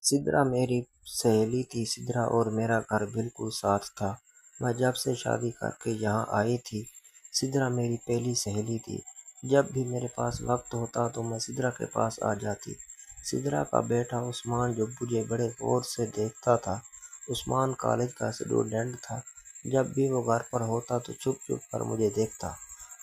سدرا میری سہیلی تھی۔ سدرا اور میرا گھر بالکل ساتھ تھا۔ میں جب سے شادی کر کے یہاں آئی تھی، سدرا میری پہلی سہیلی تھی۔ جب بھی میرے پاس وقت ہوتا تو میں سدرا کے پاس آ جاتی۔ سدرا کا بیٹا عثمان جو مجھے بڑے غور سے دیکھتا تھا۔ عثمان کالج کا اسٹوڈنٹ تھا۔ جب بھی وہ گھر پر ہوتا تو چھپ چھپ کر مجھے دیکھتا۔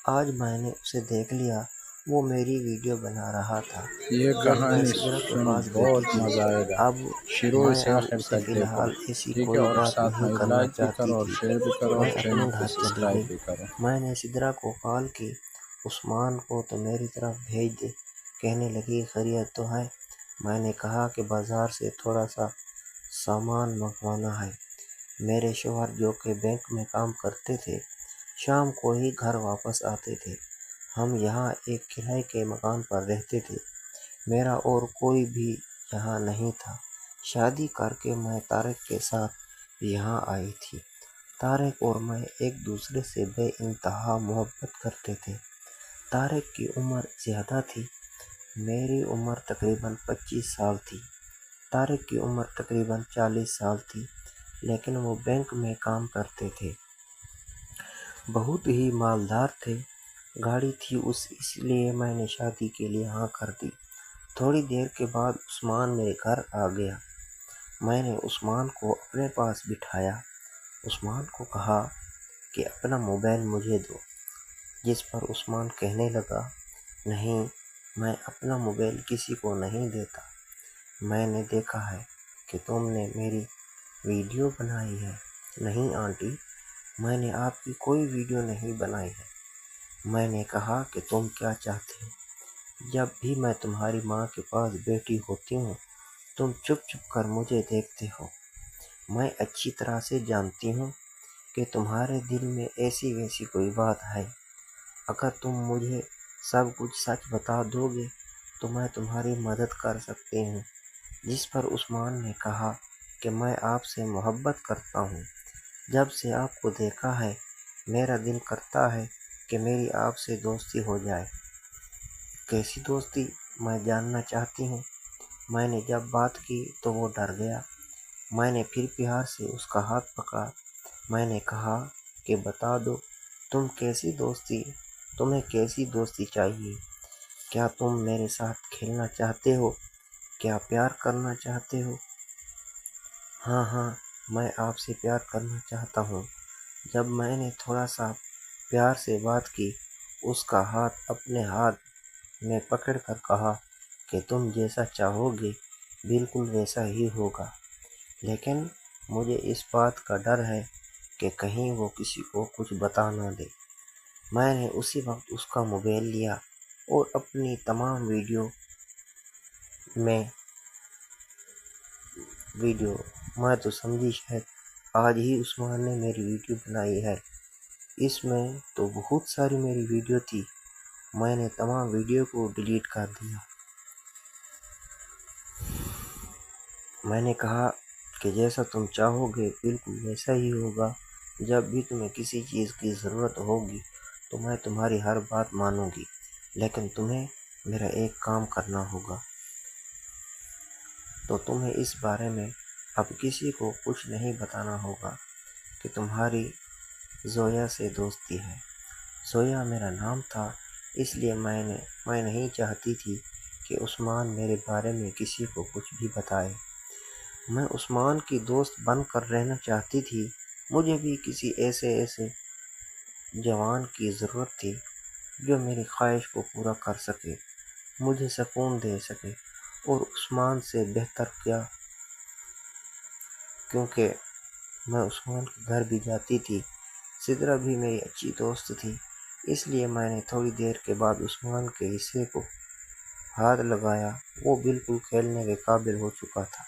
آج میں نے اسے دیکھ لیا، وہ میری ویڈیو بنا رہا تھا یہ جب میں کہانی سدرا کے سن پاس بیٹھی بہت تھی۔ مزہ آئے گا۔ اب شروع میں سے اب آخر اسے تک فی دیکھو، الحال ایسی ٹھیک ہے؟ کوئی اور بات ساتھ نہیں میں کرنا لائک بھی چاہتی کرو اور تھی۔ شیئر بھی کرو اور میں اپنے چینل کو گھر چلی سبسکرائب گئی۔ بھی کرو۔ میں نے سدرا کو کال کی، عثمان کو تو میری طرف بھیج دے۔ کہنے لگی خیریت تو ہے؟ میں نے کہا کہ بازار سے تھوڑا سا سامان منگوانا ہے۔ میرے شوہر جو کہ بینک میں کام کرتے تھے، شام کو ہی گھر واپس آتے تھے۔ ہم یہاں ایک کرائے کے مکان پر رہتے تھے۔ میرا اور کوئی بھی یہاں نہیں تھا۔ شادی کر کے میں طارق کے ساتھ یہاں آئی تھی۔ طارق اور میں ایک دوسرے سے بے انتہا محبت کرتے تھے۔ طارق کی عمر زیادہ تھی۔ میری عمر تقریباً 25 سال تھی۔ طارق کی عمر تقریباً 40 سال تھی، لیکن وہ بینک میں کام کرتے تھے۔ بہت ہی مالدار تھے۔ گاڑی تھی اس لیے میں نے شادی کے لیے ہاں کر دی۔ تھوڑی دیر کے بعد عثمان میرے گھر آ گیا۔ میں نے عثمان کو اپنے پاس بٹھایا۔ عثمان کو کہا کہ اپنا موبائل مجھے دو، جس پر عثمان کہنے لگا نہیں، میں اپنا موبائل کسی کو نہیں دیتا۔ میں نے دیکھا ہے کہ تم نے میری ویڈیو بنائی ہے۔ نہیں آنٹی، میں نے آپ کی کوئی ویڈیو نہیں بنائی ہے۔ میں نے کہا کہ تم کیا چاہتے ہو؟ جب بھی میں تمہاری ماں کے پاس بیٹھی ہوتی ہوں، تم چھپ چھپ کر مجھے دیکھتے ہو۔ میں اچھی طرح سے جانتی ہوں کہ تمہارے دل میں ایسی ویسی کوئی بات ہے۔ اگر تم مجھے سب کچھ سچ بتا دو گے تو میں تمہاری مدد کر سکتی ہوں۔ جس پر عثمان نے کہا کہ میں آپ سے محبت کرتا ہوں۔ جب سے آپ کو دیکھا ہے، میرا دل کرتا ہے کہ میری آپ سے دوستی ہو جائے۔ کیسی دوستی؟ میں جاننا چاہتی ہوں۔ میں نے جب بات کی تو وہ ڈر گیا۔ میں نے پھر پیار سے اس کا ہاتھ پکڑا۔ میں نے کہا کہ بتا دو، تمہیں کیسی دوستی چاہیے؟ کیا تم میرے ساتھ کھیلنا چاہتے ہو؟ کیا پیار کرنا چاہتے ہو؟ ہاں، میں آپ سے پیار کرنا چاہتا ہوں۔ جب میں نے تھوڑا سا پیار سے بات کی، اس کا ہاتھ اپنے ہاتھ میں پکڑ کر کہا کہ تم جیسا چاہو گے بالکل ویسا ہی ہوگا، لیکن مجھے اس بات کا ڈر ہے کہ کہیں وہ کسی کو کچھ بتا نہ دے۔ میں نے اسی وقت اس کا موبائل لیا اور اپنی تمام ویڈیو میں تو سمجھی شاید آج ہی عثمان نے میری ویڈیو بنائی ہے۔ اس میں تو بہت ساری میری ویڈیو تھی۔ میں نے تمام ویڈیو کو ڈیلیٹ کر دیا۔ میں نے کہا کہ جیسا تم چاہو گے بالکل ویسا ہی ہوگا۔ جب بھی تمہیں کسی چیز کی ضرورت ہوگی تو میں تمہاری ہر بات مانوں گی، لیکن تمہیں میرا ایک کام کرنا ہوگا۔ تو تمہیں اس بارے میں اب کسی کو کچھ نہیں بتانا ہوگا کہ تمہاری زویا سے دوستی ہے۔ زویا میرا نام تھا، اس لیے میں نہیں چاہتی تھی کہ عثمان میرے بارے میں کسی کو کچھ بھی بتائے۔ میں عثمان کی دوست بن کر رہنا چاہتی تھی۔ مجھے بھی کسی ایسے جوان کی ضرورت تھی جو میری خواہش کو پورا کر سکے، مجھے سکون دے سکے، اور عثمان سے بہتر کیا، کیونکہ میں عثمان کے گھر بھی جاتی تھی۔ سدرا بھی میری اچھی دوست تھی، اس لیے میں نے تھوڑی دیر کے بعد عثمان کے حصے کو ہاتھ لگایا۔ وہ بالکل کھیلنے کے قابل ہو چکا تھا۔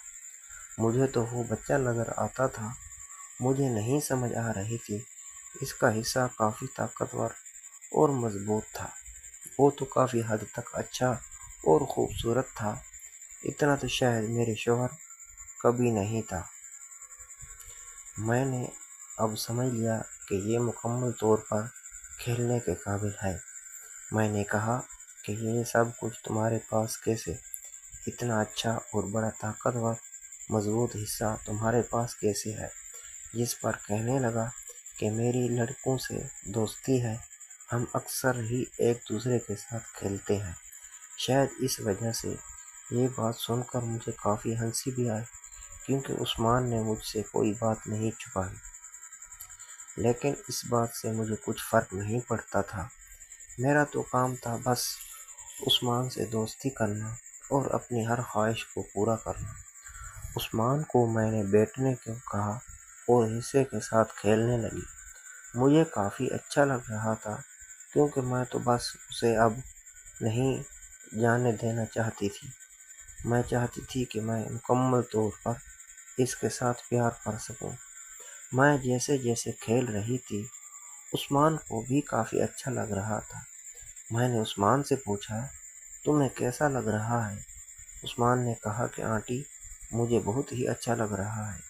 مجھے تو وہ بچہ نظر آتا تھا۔ مجھے نہیں سمجھ آ رہی تھی۔ اس کا حصہ کافی طاقتور اور مضبوط تھا۔ وہ تو کافی حد تک اچھا اور خوبصورت تھا۔ اتنا تو شاید میرے شوہر کبھی نہیں تھا۔ میں نے اب سمجھ لیا کہ یہ مکمل طور پر کھیلنے کے قابل ہے۔ میں نے کہا کہ یہ سب کچھ تمہارے پاس کیسے؟ اتنا اچھا اور بڑا طاقتور مضبوط حصہ تمہارے پاس کیسے ہے؟ جس پر کہنے لگا کہ میری لڑکوں سے دوستی ہے، ہم اکثر ہی ایک دوسرے کے ساتھ کھیلتے ہیں۔ شاید اس وجہ سے یہ بات سن کر مجھے کافی ہنسی بھی آئی، کیونکہ عثمان نے مجھ سے کوئی بات نہیں چھپائی۔ لیکن اس بات سے مجھے کچھ فرق نہیں پڑتا تھا۔ میرا تو کام تھا بس عثمان سے دوستی کرنا اور اپنی ہر خواہش کو پورا کرنا۔ عثمان کو میں نے بیٹھنے کو کہا اور حصے کے ساتھ کھیلنے لگی۔ مجھے کافی اچھا لگ رہا تھا، کیونکہ میں تو بس اسے اب نہیں جانے دینا چاہتی تھی۔ میں چاہتی تھی کہ میں مکمل طور پر اس کے ساتھ پیار کر سکوں۔ میں جیسے جیسے کھیل رہی تھی، عثمان کو بھی کافی اچھا لگ رہا تھا۔ میں نے عثمان سے پوچھا، تمہیں کیسا لگ رہا ہے؟ عثمان نے کہا کہ آنٹی، مجھے بہت ہی اچھا لگ رہا ہے۔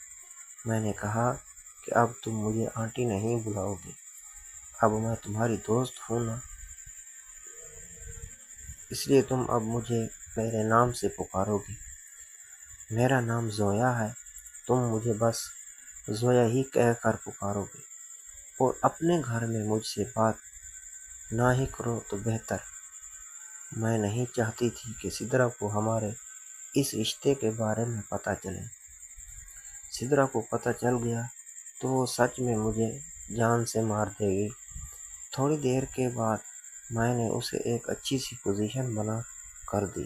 میں نے کہا کہ اب تم مجھے آنٹی نہیں بلاؤ گے، اب میں تمہاری دوست ہوں نا، اس لیے تم اب مجھے میرے نام سے پکارو گی۔ میرا نام زویا ہے، تم مجھے بس زویا ہی کہہ کر پکارو گے، اور اپنے گھر میں مجھ سے بات نہ ہی کرو تو بہتر۔ میں نہیں چاہتی تھی کہ سدرا کو ہمارے اس رشتے کے بارے میں پتہ چلے۔ سدرا کو پتہ چل گیا تو وہ سچ میں مجھے جان سے مار دے گی۔ تھوڑی دیر کے بعد میں نے اسے ایک اچھی سی پوزیشن بنا کر دی۔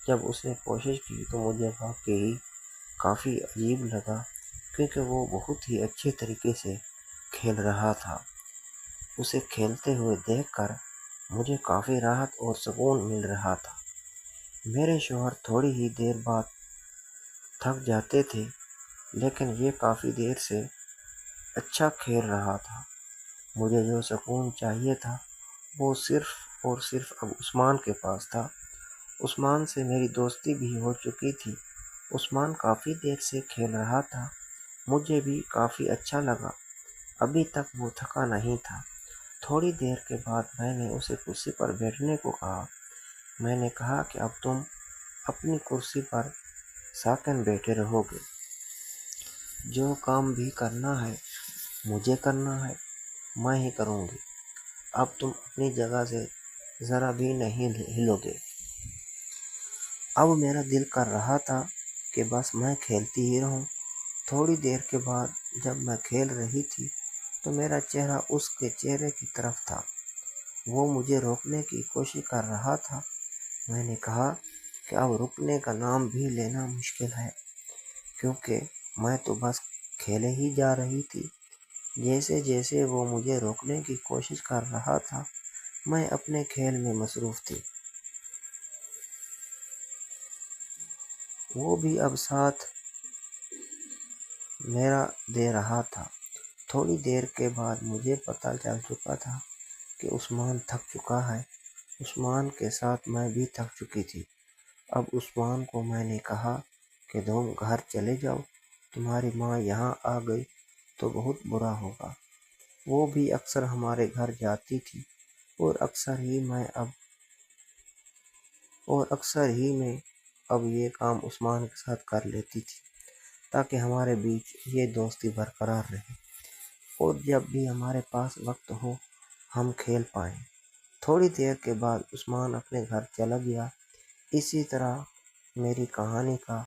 جب اس نے کوشش کی تو مجھے واقعی کافی عجیب لگا، کیونکہ وہ بہت ہی اچھے طریقے سے کھیل رہا تھا۔ اسے کھیلتے ہوئے دیکھ کر مجھے کافی راحت اور سکون مل رہا تھا۔ میرے شوہر تھوڑی ہی دیر بعد تھک جاتے تھے، لیکن یہ کافی دیر سے اچھا کھیل رہا تھا۔ مجھے جو سکون چاہیے تھا وہ صرف اور صرف اب عثمان کے پاس تھا۔ عثمان سے میری دوستی بھی ہو چکی تھی۔ عثمان کافی دیر سے کھیل رہا تھا، مجھے بھی کافی اچھا لگا۔ ابھی تک وہ تھکا نہیں تھا۔ تھوڑی دیر کے بعد میں نے اسے کرسی پر بیٹھنے کو کہا۔ میں نے کہا کہ اب تم اپنی کرسی پر ساکن بیٹھے رہو گے۔ جو کام بھی کرنا ہے مجھے کرنا ہے، میں ہی کروں گی۔ اب تم اپنی جگہ سے ذرا بھی نہیں ہلو گے۔ اب میرا دل کر رہا تھا کہ بس میں کھیلتی ہی رہوں۔ تھوڑی دیر کے بعد جب میں کھیل رہی تھی تو میرا چہرہ اس کے چہرے کی طرف تھا۔ وہ مجھے روکنے کی کوشش کر رہا تھا۔ میں نے کہا کہ اب رکنے کا نام بھی لینا مشکل ہے، کیونکہ میں تو بس کھیلے ہی جا رہی تھی۔ جیسے جیسے وہ مجھے روکنے کی کوشش کر رہا تھا، میں اپنے کھیل میں مصروف تھی۔ وہ بھی اب ساتھ میرا دے رہا تھا۔ تھوڑی دیر کے بعد مجھے پتہ چل چکا تھا کہ عثمان تھک چکا ہے۔ عثمان کے ساتھ میں بھی تھک چکی تھی۔ اب عثمان کو میں نے کہا کہ تم گھر چلے جاؤ، تمہاری ماں یہاں آ گئی تو بہت برا ہوگا۔ وہ بھی اکثر ہمارے گھر جاتی تھی، اور اکثر ہی میں اب یہ کام عثمان کے ساتھ کر لیتی تھی، تاکہ ہمارے بیچ یہ دوستی برقرار رہے، اور جب بھی ہمارے پاس وقت ہو ہم کھیل پائیں۔ تھوڑی دیر کے بعد عثمان اپنے گھر چلا گیا۔ اسی طرح میری کہانی کا